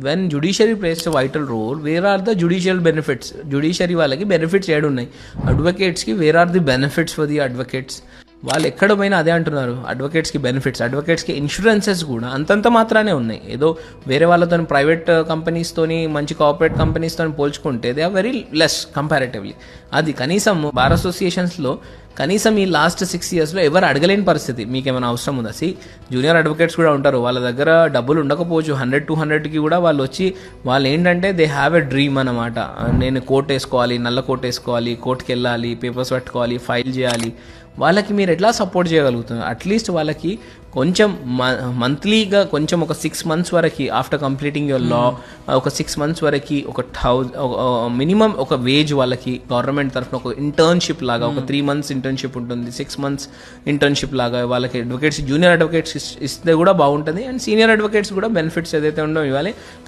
When judiciary plays a vital role, where are the judicial benefits? Judiciary వాళ్ళకి benefits ఏడున్నాయి, అడ్వకేట్స్కి where are the benefits for the advocates? వాళ్ళు ఎక్కడ పోయినా అదే అంటున్నారు, అడ్వకేట్స్కి బెనిఫిట్స్, అడ్వకేట్స్కి ఇన్సూరెన్సెస్ కూడా అంతంత మాత్రానే ఉన్నాయి. ఏదో వేరే వాళ్ళతో ప్రైవేట్ కంపెనీస్తోని మంచి కార్పొరేట్ కంపెనీస్తో పోల్చుకుంటే they are very less comparatively. అది కనీసం బార్ అసోసియేషన్స్లో కనీసం ఈ లాస్ట్ 6 yearsలో ఎవరు అడగలేని పరిస్థితి. మీకు ఏమైనా అవసరం ఉందా? జూనియర్ అడ్వకేట్స్ కూడా ఉంటారు, వాళ్ళ దగ్గర డబ్బులు ఉండకపోవచ్చు, 100-200కి కూడా వాళ్ళు వచ్చి వాళ్ళు ఏంటంటే దే హ్యావ్ ఎ డ్రీమ్ అన్నమాట. నేను కోర్ట్ వేసుకోవాలి, నల్ల కోర్ట్ వేసుకోవాలి, కోర్టుకి వెళ్ళాలి, పేపర్స్ పట్టుకోవాలి, ఫైల్ చేయాలి. వాళ్ళకి మీరు ఎట్లా సపోర్ట్ చేయగలుగుతున్నారు? అట్లీస్ట్ వాళ్ళకి కొంచెం మంత్లీగా కొంచెం ఒక 6 months వరకు ఆఫ్టర్ కంప్లీటింగ్ యువర్ లా, ఒక 6 months వరకు ఒక మినిమం ఒక వేజ్ వాళ్ళకి గవర్నమెంట్ తరఫున ఒక ఇంటర్న్షిప్ లాగా, ఒక 3 months ఇంటర్న్షిప్ ఉంటుంది, 6 months ఇంటర్న్షిప్ లాగా వాళ్ళకి అడ్వకేట్స్, జూనియర్ అడ్వకేట్స్ ఇస్తే కూడా బాగుంటుంది. అండ్ సీనియర్ అడ్వకేట్స్ కూడా బెనిఫిట్స్ ఏదైతే ఉండో ఇవ్వాలి.